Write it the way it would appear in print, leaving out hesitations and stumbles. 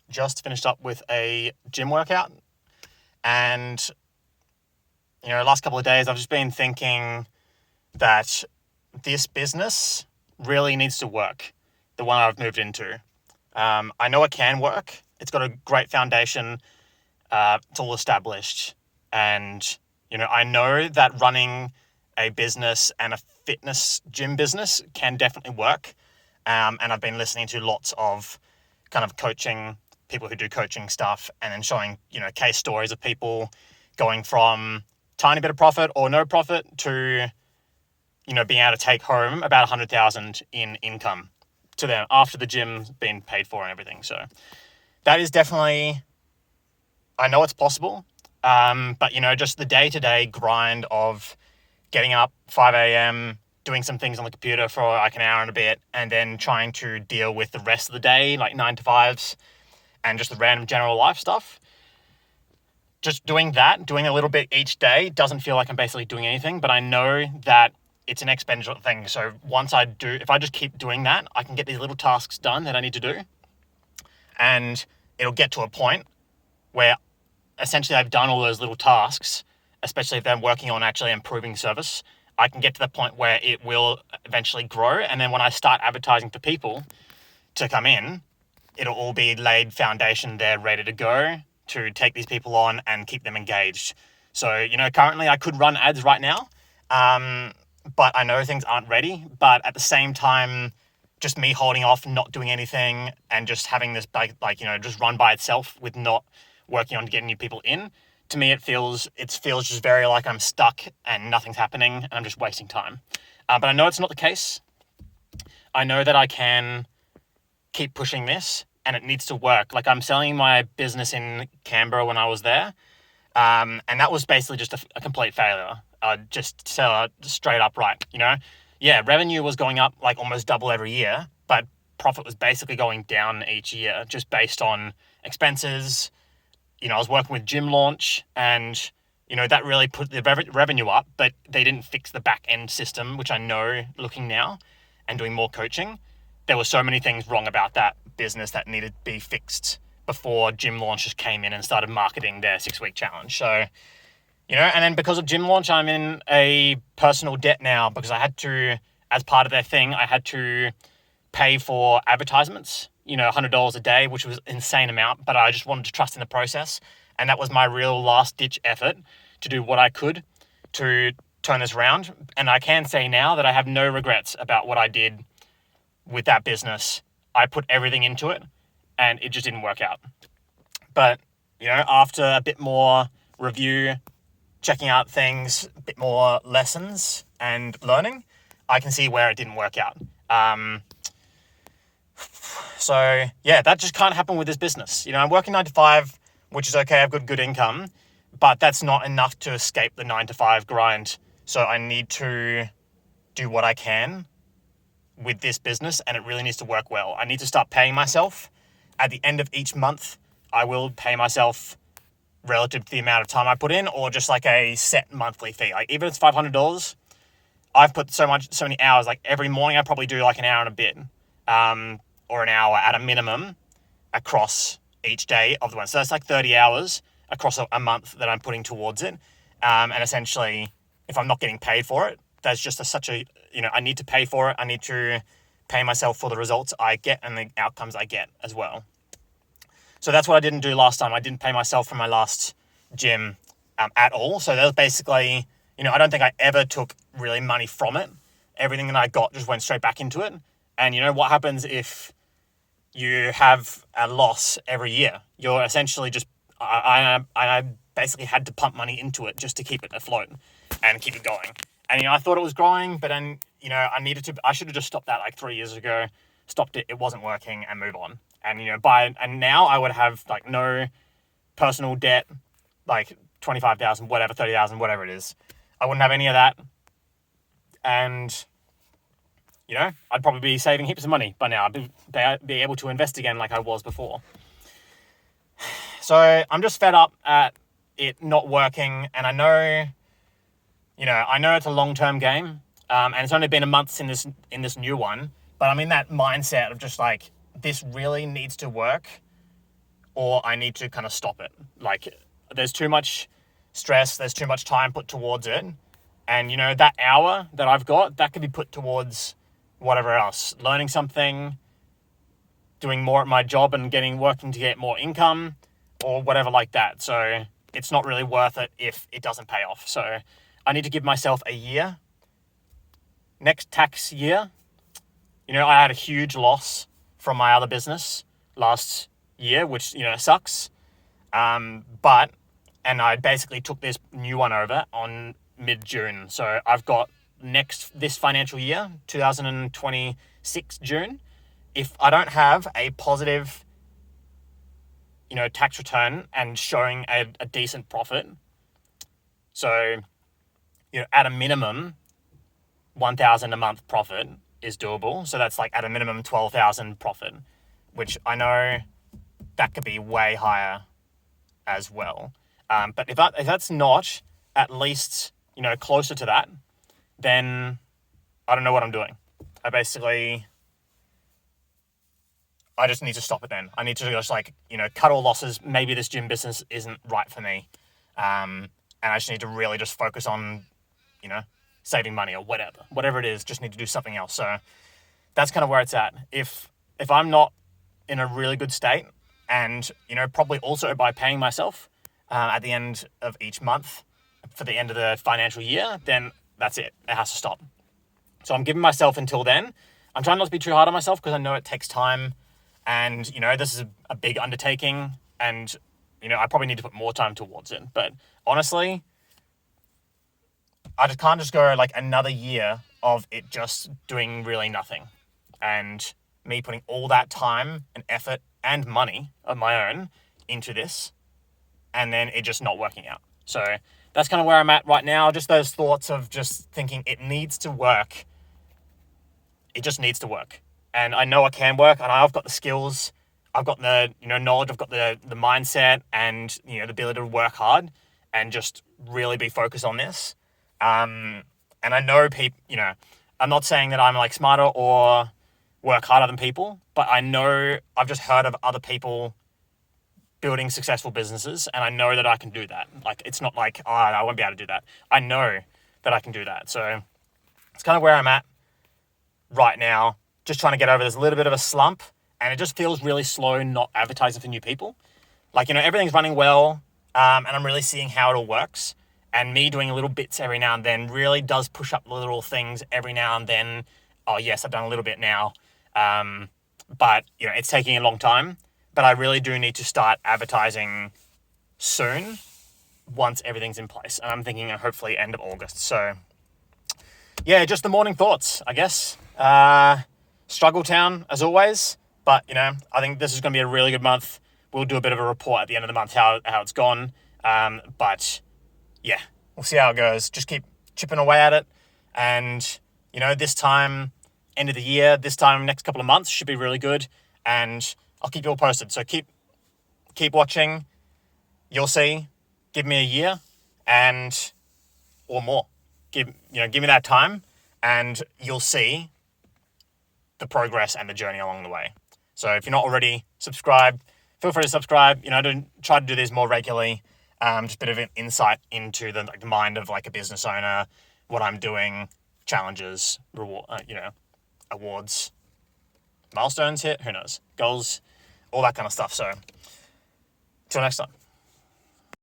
just finished up with a gym workout, and last couple of days I've just been thinking that this business really needs to work, the one I've moved into. I know it can work. It's got a great foundation. It's all established. And, I know that running a business and a fitness gym business can definitely work. And I've been listening to lots of kind of coaching, people who do coaching stuff, and then showing, case stories of people going from tiny bit of profit or no profit to, being able to take home about 100,000 in income to them after the gym's been paid for and everything. So that is definitely, I know it's possible. But just the day-to-day grind of getting up 5 a.m., doing some things on the computer for like an hour and a bit, and then trying to deal with the rest of the day, like 9 to 5s, and just the random general life stuff. Just doing a little bit each day doesn't feel like I'm basically doing anything, but I know that it's an exponential thing. So if I just keep doing that, I can get these little tasks done that I need to do. And it'll get to a point where essentially I've done all those little tasks, especially if I'm working on actually improving service. I can get to the point where it will eventually grow. And then when I start advertising for people to come in, it'll all be laid foundation there, ready to go to take these people on and keep them engaged. So, currently I could run ads right now, but I know things aren't ready. But at the same time, just me holding off, not doing anything, and just having this just run by itself with not working on getting new people in, to me it feels just very like I'm stuck and nothing's happening and I'm just wasting time. But I know it's not the case. I know that I can keep pushing this and it needs to work. Like, I'm selling my business in Canberra when I was there, and that was basically just a complete failure. Just sell it straight up right. Yeah, revenue was going up like almost double every year, but profit was basically going down each year just based on expenses. I was working with Gym Launch, and that really put the revenue up, but they didn't fix the back end system, which I know, looking now and doing more coaching, there were so many things wrong about that business that needed to be fixed before Gym Launch just came in and started marketing their 6-week challenge. So, and then because of Gym Launch, I'm in a personal debt now because I had to, as part of their thing, I had to pay for advertisements, $100 a day, which was an insane amount, but I just wanted to trust in the process. And that was my real last ditch effort to do what I could to turn this around. And I can say now that I have no regrets about what I did with that business. I put everything into it and it just didn't work out. But, after a bit more review, checking out things, a bit more lessons and learning, I can see where it didn't work out. So yeah, that just can't happen with this business. I'm working 9 to 5, which is okay. I've got good income, but that's not enough to escape the 9 to 5 grind. So I need to do what I can with this business, and it really needs to work well. I need to start paying myself. At the end of each month, I will pay myself relative to the amount of time I put in, or just like a set monthly fee. Like, even if it's $500, I've put so many hours. Like, every morning I probably do like an hour and a bit, or an hour at a minimum across each day of the month. So that's like 30 hours across a month that I'm putting towards it. And essentially, if I'm not getting paid for it, that's just I need to pay for it. I need to pay myself for the results I get and the outcomes I get as well. So that's what I didn't do last time. I didn't pay myself for my last gym at all. So that was basically, I don't think I ever took really money from it. Everything that I got just went straight back into it. And what happens if you have a loss every year? You're essentially just, I basically had to pump money into it just to keep it afloat and keep it going. And, I thought it was growing, but then, I should have just stopped that like 3 years ago, stopped it wasn't working, and move on. And, and now I would have like no personal debt, like 25,000, whatever, 30,000, whatever it is. I wouldn't have any of that. And, I'd probably be saving heaps of money by now. I'd be able to invest again like I was before. So I'm just fed up at it not working. And I know it's a long-term game. And it's only been a month in this new one. But I'm in that mindset of just like, this really needs to work or I need to kind of stop it. Like, there's too much stress, there's too much time put towards it. And, you know, that hour that I've got, that could be put towards whatever else. Learning something, doing more at my job and working to get more income, or whatever like that. So it's not really worth it if it doesn't pay off. So I need to give myself a year. Next tax year, you know, I had a huge loss from my other business last year, which, you know, sucks. And I basically took this new one over on mid-June. So I've got this financial year, 2026 June, if I don't have a positive, you know, tax return and showing a decent profit, so, you know, at a minimum, 1,000 a month profit is doable. So that's like at a minimum 12,000 profit, which I know that could be way higher as well. But if that's not at least, you know, closer to that, then I don't know what I'm doing. I just need to stop it then. I need to just, like, you know, cut all losses. Maybe this gym business isn't right for me. And I just need to really just focus on, you know, saving money or whatever it is, just need to do something else. So that's kind of where it's at. If I'm not in a really good state, and, you know, probably also by paying myself at the end of each month for the end of the financial year, then that's it. It has to stop. So I'm giving myself until then. I'm trying not to be too hard on myself because I know it takes time, and, you know, this is a big undertaking, and, you know, I probably need to put more time towards it. But honestly, I just can't just go like another year of it just doing really nothing, and me putting all that time and effort and money of my own into this, and then it just not working out. So that's kind of where I'm at right now. Just those thoughts of just thinking it needs to work. It just needs to work. And I know it can work, and I've got the skills, I've got the, you know, knowledge, I've got the mindset, and, you know, the ability to work hard and just really be focused on this. And I know people, you know, I'm not saying that I'm like smarter or work harder than people, but I know I've just heard of other people building successful businesses, and I know that I can do that. Like, it's not like, oh, I won't be able to do that. I know that I can do that. So it's kind of where I'm at right now, just trying to get over this little bit of a slump, and it just feels really slow not advertising for new people. Like, you know, everything's running well, and I'm really seeing how it all works. And me doing little bits every now and then really does push up little things every now and then. Oh, yes, I've done a little bit now. But, you know, it's taking a long time. But I really do need to start advertising soon once everything's in place. And I'm thinking hopefully end of August. So, yeah, just the morning thoughts, I guess. Struggle town, as always. But, you know, I think this is going to be a really good month. We'll do a bit of a report at the end of the month how it's gone. But yeah, we'll see how it goes. Just keep chipping away at it. And, you know, this time, end of the year, this time, next couple of months should be really good. And I'll keep you all posted. So keep watching. You'll see. Give me a year or more. Give me that time, and you'll see the progress and the journey along the way. So if you're not already subscribed, feel free to subscribe. You know, try to do these more regularly. Just a bit of an insight into the mind of like a business owner, what I'm doing, challenges, reward, awards, milestones hit, who knows, goals, all that kind of stuff. So till next time.